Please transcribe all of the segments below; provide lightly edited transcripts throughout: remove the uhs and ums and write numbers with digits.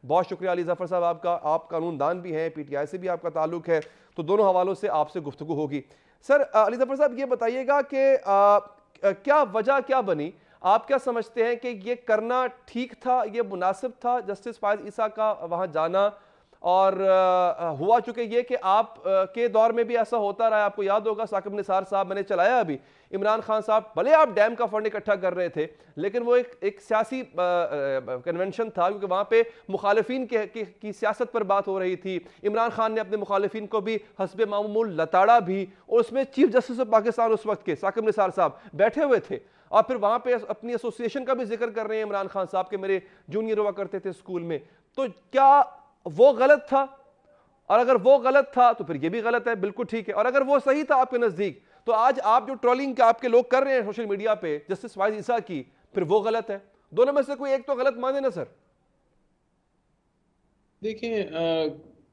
بہت شکریہ علی ظفر صاحب آپ کا، آپ قانون دان بھی ہیں، پی ٹی آئی سے بھی آپ کا تعلق ہے، تو دونوں حوالوں سے آپ سے گفتگو ہوگی۔ سر علی ظفر صاحب یہ بتائیے گا کہ کیا وجہ کیا بنی، آپ کیا سمجھتے ہیں کہ یہ کرنا ٹھیک تھا، یہ مناسب تھا جسٹس فائز عیسیٰ کا وہاں جانا؟ اور ہوا چکہ یہ کہ آپ کے دور میں بھی ایسا ہوتا رہا ہے، آپ کو یاد ہوگا ثاقب نثار صاحب، میں نے چلایا ابھی، عمران خان صاحب بھلے آپ ڈیم کا فنڈ اکٹھا کر رہے تھے لیکن وہ ایک سیاسی کنونشن تھا، کیونکہ وہاں پہ مخالفین کی سیاست پر بات ہو رہی تھی، عمران خان نے اپنے مخالفین کو بھی حسب معمول لتاڑا بھی، اور اس میں چیف جسٹس آف پاکستان اس وقت کے ثاقب نثار صاحب بیٹھے ہوئے تھے، اور پھر وہاں پہ اپنی ایسوسیشن کا بھی ذکر کر رہے ہیں عمران خان صاحب کے میرے جونیئر ہوا کرتے تھے اسکول میں۔ تو کیا وہ غلط تھا؟ اور اگر وہ غلط تھا تو پھر یہ بھی غلط ہے، بالکل ٹھیک ہے، اور اگر وہ صحیح تھا آپ کے نزدیک تو آج آپ جو ٹرولنگ آپ کے لوگ کر رہے ہیں سوشل میڈیا پہ جسٹس فائز عیسیٰ کی، پھر وہ غلط ہے؟ دونوں میں سے کوئی ایک تو غلط مانے نا سر۔ دیکھیں،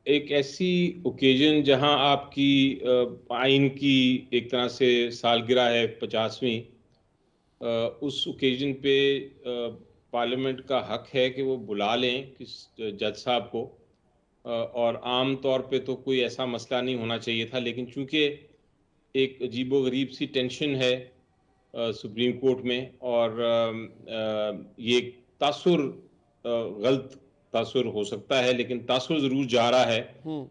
ایک ایسی اوکیزن جہاں آپ کی آئین کی ایک طرح سے سالگرہ ہے 50ویں، اس اوکیزن پہ پارلیمنٹ کا حق ہے کہ وہ بلا لیں کس جج صاحب کو، اور عام طور پہ تو کوئی ایسا مسئلہ نہیں ہونا چاہیے تھا، لیکن چونکہ ایک عجیب و غریب سی ٹینشن ہے سپریم کورٹ میں، اور یہ تاثر غلط تاثر ہو سکتا ہے لیکن تاثر ضرور جا رہا ہے،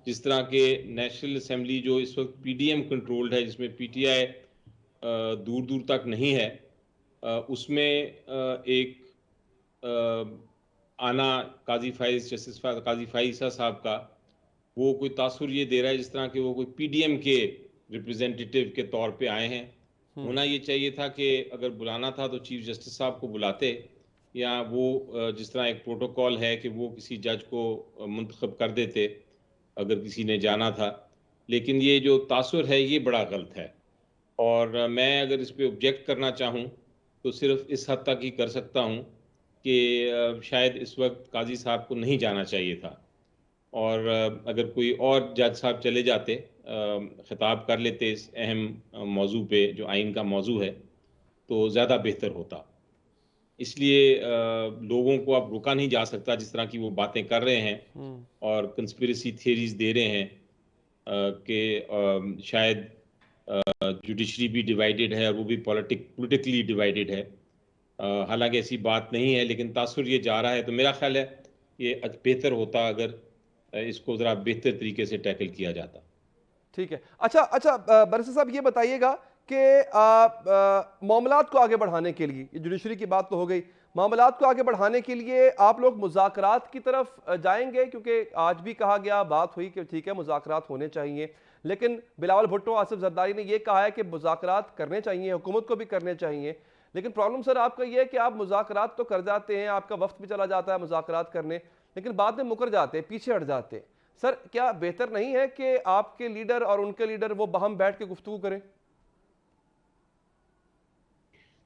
جس طرح کہ نیشنل اسمبلی جو اس وقت پی ڈی ایم کنٹرولڈ ہے، جس میں پی ٹی آئی دور دور تک نہیں ہے، اس میں ایک آنا قاضی فائز جسٹس قاضی فائز عیسیٰ صاحب کا، وہ کوئی تاثر یہ دے رہا ہے جس طرح کہ وہ کوئی پی ڈی ایم کے ریپریزنٹیٹیو کے طور پہ آئے ہیں۔ ہونا یہ چاہیے تھا کہ اگر بلانا تھا تو چیف جسٹس صاحب کو بلاتے، یا وہ جس طرح ایک پروٹوکول ہے کہ وہ کسی جج کو منتخب کر دیتے اگر کسی نے جانا تھا، لیکن یہ جو تاثر ہے یہ بڑا غلط ہے، اور میں اگر اس پہ آبجیکٹ کرنا چاہوں تو صرف اس حد تک ہی کر سکتا ہوں کہ شاید اس وقت قاضی صاحب کو نہیں جانا چاہیے تھا، اور اگر کوئی اور جج صاحب چلے جاتے، خطاب کر لیتے اس اہم موضوع پہ جو آئین کا موضوع ہے، تو زیادہ بہتر ہوتا۔ اس لیے لوگوں کو اب روکا نہیں جا سکتا جس طرح کی وہ باتیں کر رہے ہیں اور کنسپیریسی تھیریز دے رہے ہیں کہ شاید جوڈیشری بھی ڈیوائیڈڈ ہے اور وہ بھی پولیٹیکلی ڈیوائیڈڈ ہے، حالانکہ ایسی بات نہیں ہے، لیکن تاثر یہ جا رہا ہے، تو میرا خیال ہے یہ بہتر ہوتا اگر اس کو ذرا بہتر طریقے سے ٹیکل کیا جاتا۔ ٹھیک ہے، اچھا برسر صاحب یہ بتائیے گا کہ معاملات کو آگے بڑھانے کے لیے، یہ جوڈیشری کی بات تو ہو گئی، معاملات کو آگے بڑھانے کے لیے آپ لوگ مذاکرات کی طرف جائیں گے؟ کیونکہ آج بھی کہا گیا، بات ہوئی کہ ٹھیک ہے مذاکرات ہونے چاہیے، لیکن بلاول بھٹو، آصف زرداری نے یہ کہا ہے کہ مذاکرات کرنے چاہیے، حکومت کو بھی کرنے چاہیے، لیکن پرابلم سر آپ کا یہ ہے کہ آپ مذاکرات تو کر جاتے ہیں، آپ کا وفد بھی چلا جاتا ہے مذاکرات کرنے، لیکن بعد میں مکر جاتے ہیں، پیچھے ہٹ جاتے ہیں۔ سر کیا بہتر نہیں ہے کہ آپ کے لیڈر اور ان کے لیڈر وہ باہم بیٹھ کے گفتگو کریں؟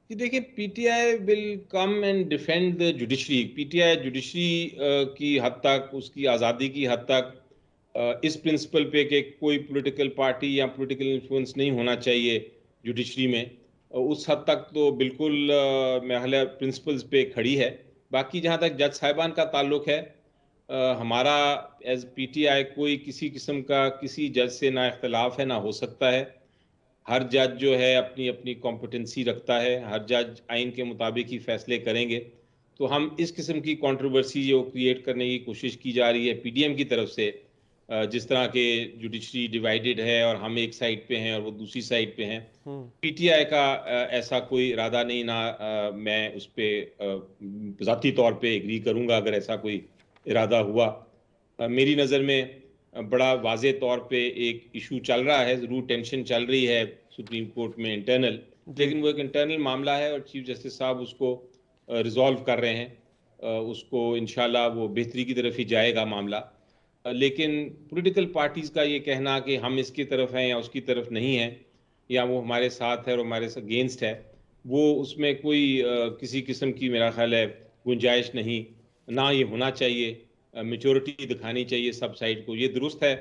دیکھیں، P T I will come and defend the judiciary. P T I judiciary کی حد تک، اس کی آزادی کی حد تک، اس پرنسپل پہ کہ کوئی پولیٹیکل پارٹی یا پولیٹیکل انفلوئنس نہیں ہونا چاہیے جوڈیشری میں، اس حد تک تو بالکل محلہ پرنسپلز پہ کھڑی ہے۔ باقی جہاں تک جج صاحبان کا تعلق ہے، ہمارا ایز پی ٹی آئی کوئی کسی قسم کا کسی جج سے نہ اختلاف ہے نہ ہو سکتا ہے۔ ہر جج جو ہے اپنی اپنی کمپٹنسی رکھتا ہے، ہر جج آئین کے مطابق ہی فیصلے کریں گے، تو ہم اس قسم کی کنٹروورسی جو کریٹ کرنے کی کوشش کی جا رہی ہے پی ڈی ایم کی طرف سے، جس طرح کے جوڈیشری ڈیوائیڈڈ ہے اور ہم ایک سائڈ پہ ہیں اور وہ دوسری سائڈ پہ ہیں، پی ٹی آئی کا ایسا کوئی ارادہ نہیں، نہ میں اس پہ ذاتی طور پہ ایگری کروں گا اگر ایسا کوئی ارادہ ہوا۔ میری نظر میں بڑا واضح طور پہ ایک ایشو چل رہا ہے، ضرور ٹینشن چل رہی ہے سپریم کورٹ میں انٹرنل، لیکن وہ ایک انٹرنل معاملہ ہے اور چیف جسٹس صاحب اس کو ریزالو کر رہے ہیں، اس کو انشاءاللہ وہ بہتری کی طرف ہی جائے گا معاملہ۔ لیکن پولیٹیکل پارٹیز کا یہ کہنا کہ ہم اس کی طرف ہیں یا اس کی طرف نہیں ہیں، یا وہ ہمارے ساتھ ہے اور ہمارے اگینسٹ ہے، وہ اس میں کوئی کسی قسم کی میرا خیال ہے گنجائش نہیں، نہ یہ ہونا چاہیے۔ میچورٹی دکھانی چاہیے سب سائڈ کو۔ یہ درست ہے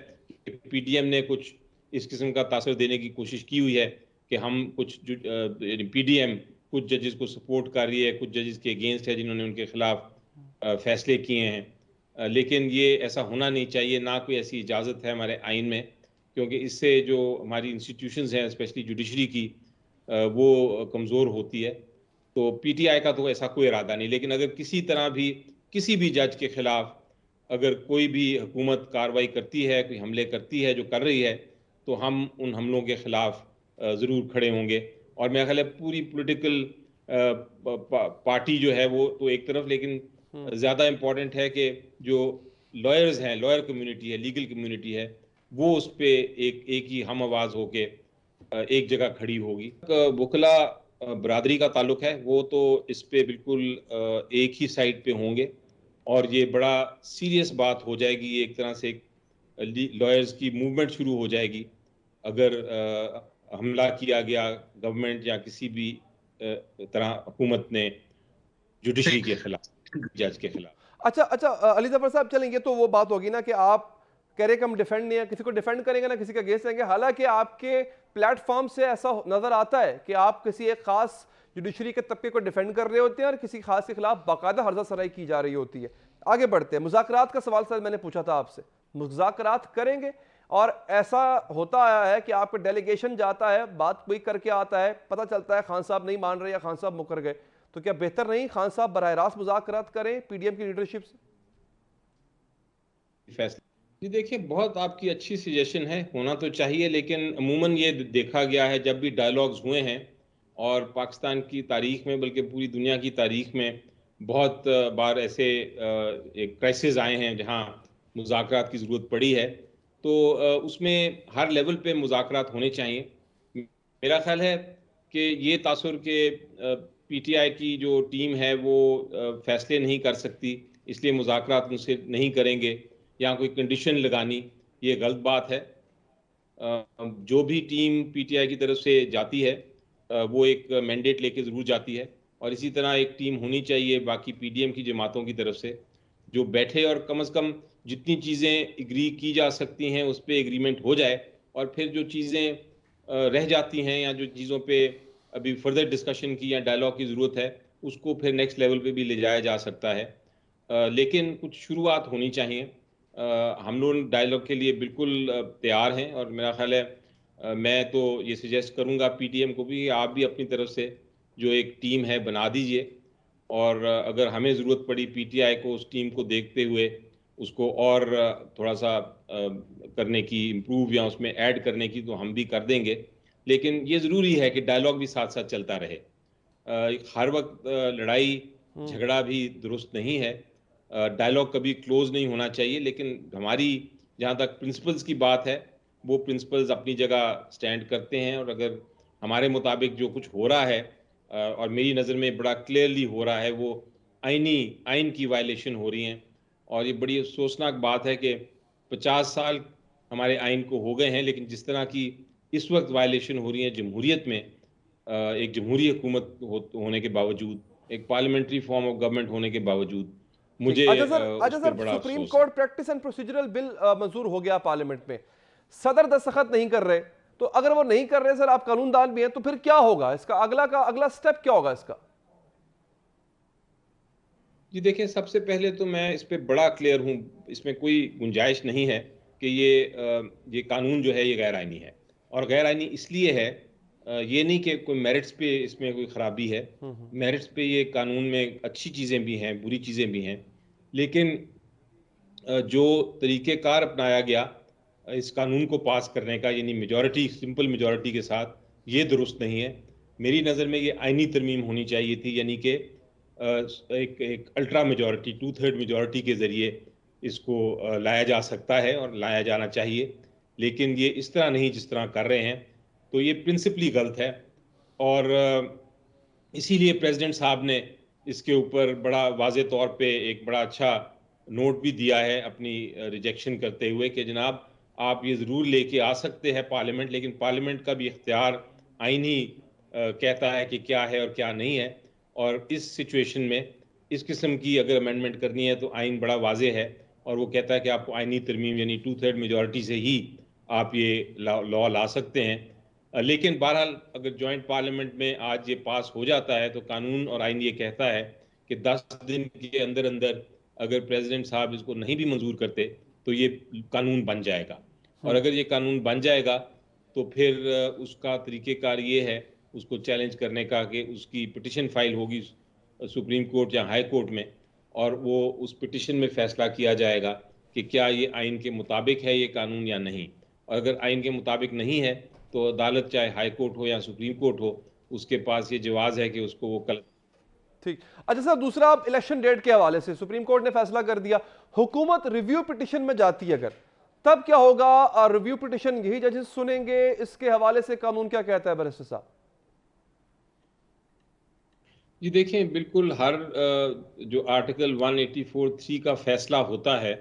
کہ پی ڈی ایم نے کچھ اس قسم کا تاثر دینے کی کوشش کی ہوئی ہے کہ ہم کچھ پی ڈی ایم کچھ ججز کو سپورٹ کر رہی ہے، کچھ ججز کے اگینسٹ ہے جنہوں نے ان کے خلاف فیصلے کیے ہیں، لیکن یہ ایسا ہونا نہیں چاہیے، نہ کوئی ایسی اجازت ہے ہمارے آئین میں، کیونکہ اس سے جو ہماری انسٹیٹیوشنز ہیں اسپیشلی جوڈیشری کی وہ کمزور ہوتی ہے. تو پی ٹی آئی کا تو ایسا کوئی ارادہ نہیں، لیکن اگر کسی طرح بھی کسی بھی جج کے خلاف اگر کوئی بھی حکومت کارروائی کرتی ہے، کوئی حملے کرتی ہے جو کر رہی ہے، تو ہم ان حملوں کے خلاف ضرور کھڑے ہوں گے. اور میرا خیال ہے پوری پولیٹیکل پارٹی جو ہے وہ تو ایک طرف، لیکن زیادہ امپورٹنٹ ہے کہ جو لائرز ہیں، لائر کمیونٹی ہے، لیگل کمیونٹی ہے، وہ اس پہ ایک ہی ہم آواز ہو کے ایک جگہ کھڑی ہوگی. وکلا برادری کا تعلق ہے، وہ تو اس پہ بالکل ایک ہی سائڈ پہ ہوں گے، اور یہ بڑا سیریس بات ہو جائے گی. ایک طرح سے لائرز کی موومنٹ شروع ہو جائے گی اگر حملہ کیا گیا گورنمنٹ یا کسی بھی طرح حکومت نے جوڈیشری کے خلاف، جج کے خلاف. اچھا علی ظفر صاحب، چلیں، یہ تو وہ بات ہوگی نا کہ آپ کہہ رہے کہ ہم ڈیفینڈ نہیں ہیں، کسی کو ڈیفینڈ کریں گے نا کسی کا اگینسٹ کریں گے. حالانکہ آپ کے پلیٹ فارم سے ایسا نظر آتا ہے کہ آپ کسی ایک خاص جوڈیشری کے طبقے کو ڈیفینڈ کر رہے ہوتے ہیں اور کسی خاص کے خلاف باقاعدہ ہرزہ سرائی کی جا رہی ہوتی ہے. آگے بڑھتے ہیں. مذاکرات کا سوال سر میں نے پوچھا تھا آپ سے، مذاکرات کریں گے؟ اور ایسا ہوتا آیا ہے کہ آپ کا ڈیلیگیشن جاتا ہے، بات کوئی کر کے آتا ہے، پتہ چلتا ہے خان صاحب نہیں مان رہے یا خان صاحب مکر گئے، تو کیا بہتر نہیں خان صاحب براہ راست مذاکرات کریں پی ڈی ایم کی لیڈرشپ سے؟ فیصلہ جی دیکھیں، بہت آپ کی اچھی سجیشن ہے، ہونا تو چاہیے، لیکن عموماً یہ دیکھا گیا ہے جب بھی ڈائیلاگز ہوئے ہیں، اور پاکستان کی تاریخ میں بلکہ پوری دنیا کی تاریخ میں بہت بار ایسے ایک کرائسس آئے ہیں جہاں مذاکرات کی ضرورت پڑی ہے، تو اس میں ہر لیول پہ مذاکرات ہونے چاہیے. میرا خیال ہے کہ یہ تاثر کہ پی ٹی آئی کی جو ٹیم ہے وہ فیصلے نہیں کر سکتی، اس لیے مذاکرات ان سے نہیں کریں گے یا کوئی کنڈیشن لگانی، یہ غلط بات ہے. جو بھی ٹیم پی ٹی آئی کی طرف سے جاتی ہے وہ ایک مینڈیٹ لے کے ضرور جاتی ہے، اور اسی طرح ایک ٹیم ہونی چاہیے باقی پی ڈی ایم کی جماعتوں کی طرف سے جو بیٹھے اور کم از کم جتنی چیزیں ایگری کی جا سکتی ہیں اس پہ ایگریمنٹ ہو جائے، اور پھر جو چیزیں رہ جاتی ہیں یا جو چیزوں پہ ابھی فردر ڈسکشن کی یا ڈائلاگ کی ضرورت ہے اس کو پھر نیکسٹ لیول پہ بھی لے جایا جا سکتا ہے. لیکن کچھ شروعات ہونی چاہیے. ہم لوگ ڈائلاگ کے لیے بالکل تیار ہیں، اور میرا خیال ہے میں تو یہ سجیسٹ کروں گا پی ٹی ایم کو بھی، آپ بھی اپنی طرف سے جو ایک ٹیم ہے بنا دیجئے، اور اگر ہمیں ضرورت پڑی پی ٹی آئی کو اس ٹیم کو دیکھتے ہوئے اس کو اور تھوڑا سا کرنے کی، امپروو یا اس میں ایڈ کرنے کی، تو ہم بھی کر دیں گے. لیکن یہ ضروری ہے کہ ڈائلاگ بھی ساتھ ساتھ چلتا رہے. ہر وقت لڑائی جھگڑا بھی درست نہیں ہے، ڈائلاگ کبھی کلوز نہیں ہونا چاہیے، لیکن ہماری جہاں تک پرنسپلز کی بات ہے وہ پرنسپلز اپنی جگہ سٹینڈ کرتے ہیں، اور اگر ہمارے مطابق جو کچھ ہو رہا ہے اور میری نظر میں بڑا کلیئرلی ہو رہا ہے، وہ آئین کی وائلیشن ہو رہی ہیں. اور یہ بڑی افسوسناک بات ہے کہ 50 سال ہمارے آئین کو ہو گئے ہیں، لیکن جس طرح کی اس وقت وائلیشن ہو رہی ہیں جمہوریت میں، ایک جمہوری حکومت ہونے کے باوجود، ایک پارلیمنٹری فارم آف گورنمنٹ ہونے کے باوجود، ٹھیک. مجھے اچھا اس پہ سر، بڑا سپریم افسوس ہے. کورٹ پریکٹس اینڈ پروسیجرل بل منظور ہو گیا پارلیمنٹ میں، صدر دستخط نہیں کر رہے، تو اگر وہ نہیں کر رہے سر، آپ قانون دان بھی ہیں، تو پھر کیا ہوگا اس کا اگلا سٹیپ کیا ہوگا اس کا؟ جی دیکھیں، سب سے پہلے تو میں اس پہ بڑا کلیئر ہوں، اس میں کوئی گنجائش نہیں ہے کہ یہ قانون جو ہے یہ غیر آئینی ہے. اور غیر آئینی اس لیے ہے، یہ نہیں کہ کوئی میرٹس پہ اس میں کوئی خرابی ہے، میرٹس پہ یہ قانون میں اچھی چیزیں بھی ہیں، بری چیزیں بھی ہیں، لیکن جو طریقہ کار اپنایا گیا اس قانون کو پاس کرنے کا، یعنی میجورٹی، سمپل میجورٹی کے ساتھ، یہ درست نہیں ہے. میری نظر میں یہ آئینی ترمیم ہونی چاہیے تھی، یعنی کہ ایک الٹرا میجورٹی، 2/3 میجورٹی کے ذریعے اس کو لایا جا سکتا ہے اور لایا جانا چاہیے، لیکن یہ اس طرح نہیں جس طرح کر رہے ہیں، تو یہ پرنسپلی غلط ہے. اور اسی لیے پریزیڈنٹ صاحب نے اس کے اوپر بڑا واضح طور پہ ایک بڑا اچھا نوٹ بھی دیا ہے اپنی ریجیکشن کرتے ہوئے کہ جناب آپ یہ ضرور لے کے آ سکتے ہیں پارلیمنٹ، لیکن پارلیمنٹ کا بھی اختیار آئینی کہتا ہے کہ کیا ہے اور کیا نہیں ہے. اور اس سچویشن میں اس قسم کی اگر امینڈمنٹ کرنی ہے تو آئین بڑا واضح ہے، اور وہ کہتا ہے کہ آپ کو آئینی ترمیم یعنی 2/3 میجورٹی سے ہی آپ یہ لا لا سکتے ہیں. لیکن بہرحال اگر جوائنٹ پارلیمنٹ میں آج یہ پاس ہو جاتا ہے تو قانون اور آئین یہ کہتا ہے کہ 10 دن کے اندر اندر اگر پریزیڈنٹ صاحب اس کو نہیں بھی منظور کرتے تو یہ قانون بن جائے گا، اور اگر یہ قانون بن جائے گا تو پھر اس کا طریقہ کار یہ ہے اس کو چیلنج کرنے کا کہ اس کی پٹیشن فائل ہوگی سپریم کورٹ یا ہائی کورٹ میں، اور وہ اس پٹیشن میں فیصلہ کیا جائے گا کہ کیا یہ آئین کے مطابق ہے یہ قانون یا نہیں، اور اگر آئین کے مطابق نہیں ہے تو عدالت چاہے ہائی کورٹ ہو یا سپریم کورٹ ہو اس کے پاس یہ جواز ہے کہ اس کو وہ ٹھیک۔ اچھا سر، دوسرا آپ الیکشن ڈیٹ کے حوالے سے سپریم کورٹ نے فیصلہ کر دیا، حکومت ریویو پٹیشن میں جاتی ہے اگر، تب کیا ہوگا؟ ریویو پٹیشن یہی ججز سنیں گے؟ اس کے حوالے سے قانون کیا کہتا ہے بیرسٹر صاحب؟ جی دیکھیں، بالکل ہر جو آرٹیکل 184(3) کا فیصلہ ہوتا ہے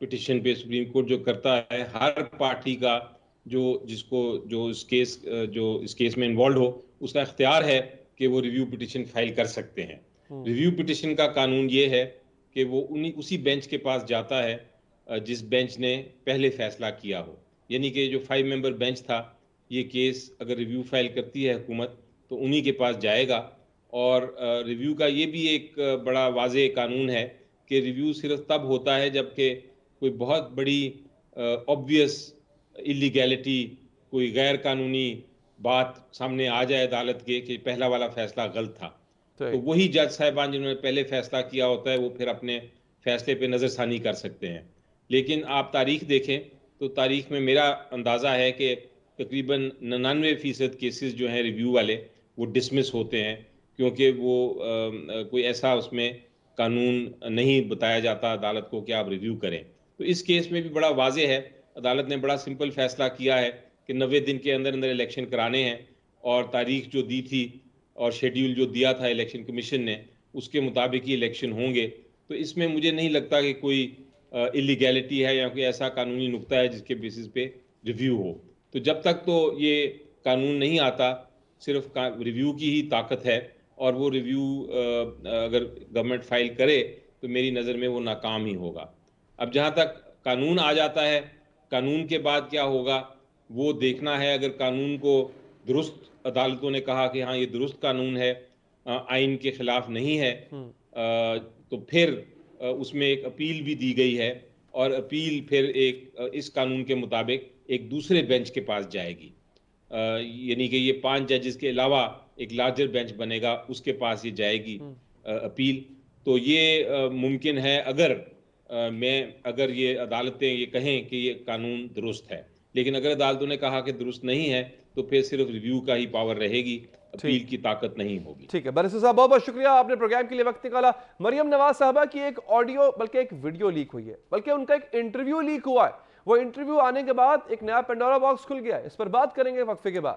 پٹیشن پہ سپریم کورٹ جو کرتا ہے، ہر پارٹی کا جو اس کیس میں انوالوڈ ہو اس کا اختیار ہے کہ وہ ریویو پٹیشن فائل کر سکتے ہیں۔ ریویو پٹیشن کا قانون یہ ہے کہ وہ اسی بینچ کے پاس جاتا ہے جس بینچ نے پہلے فیصلہ کیا ہو، یعنی کہ جو 5 ممبر بینچ تھا، یہ کیس اگر ریویو فائل کرتی ہے حکومت تو انہی کے پاس جائے گا، اور ریویو کا یہ بھی ایک بڑا واضح قانون ہے کہ ریویو صرف تب ہوتا ہے جب کہ کوئی بہت بڑی obvious illegality، کوئی غیر قانونی بات سامنے آ جائے عدالت کے کہ پہلا والا فیصلہ غلط تھا، تو وہی جج صاحبان جنہوں نے پہلے فیصلہ کیا ہوتا ہے وہ پھر اپنے فیصلے پہ نظر ثانی کر سکتے ہیں۔ لیکن آپ تاریخ دیکھیں تو تاریخ میں میرا اندازہ ہے کہ تقریباً 99% کیسز جو ہیں ریویو والے وہ ڈسمس ہوتے ہیں، کیونکہ وہ کوئی ایسا اس میں قانون نہیں بتایا جاتا عدالت کو کہ آپ ریویو کریں۔ تو اس کیس میں بھی بڑا واضح ہے، عدالت نے بڑا سمپل فیصلہ کیا ہے کہ 90 دن کے اندر اندر الیکشن کرانے ہیں، اور تاریخ جو دی تھی اور شیڈیول جو دیا تھا الیکشن کمیشن نے اس کے مطابق ہی الیکشن ہوں گے۔ تو اس میں مجھے نہیں لگتا کہ کوئی اللیگیلٹی ہے یا کوئی ایسا قانونی نقطہ ہے جس کے بیسس پہ ریویو ہو۔ تو جب تک تو یہ قانون نہیں آتا، صرف ریویو کی ہی طاقت ہے، اور وہ ریویو اگر گورنمنٹ فائل کرے تو میری نظر میں وہ ناکام ہی ہوگا۔ اب جہاں تک قانون آ جاتا ہے، قانون کے بعد کیا ہوگا وہ دیکھنا ہے۔ اگر قانون کو درست عدالتوں نے کہا کہ ہاں یہ درست قانون ہے، آئین کے خلاف نہیں ہے، تو پھر اس میں ایک اپیل بھی دی گئی ہے، اور اپیل پھر اس قانون کے مطابق ایک دوسرے بینچ کے پاس جائے گی، یعنی کہ یہ 5 ججز کے علاوہ ایک لارجر بینچ بنے گا، اس کے پاس یہ جائے گی اپیل۔ تو یہ ممکن ہے اگر یہ عدالتیں یہ کہیں کہ یہ قانون درست ہے، لیکن اگر عدالتوں نے کہا کہ درست نہیں ہے تو پھر صرف ریویو کا ہی پاور رہے گی، اپیل کی طاقت نہیں ہوگی۔ ٹھیک ہے بیرسٹر صاحب، بہت بہت شکریہ، آپ نے پروگرام کے لیے وقت نکالا۔ مریم نواز صاحبہ کی ایک آڈیو بلکہ ایک ویڈیو لیک ہوئی ہے، بلکہ ان کا ایک انٹرویو لیک ہوا ہے، وہ انٹرویو آنے کے بعد ایک نیا پینڈورا باکس کھل گیا ہے، اس پر بات کریں گے وقفے کے بعد۔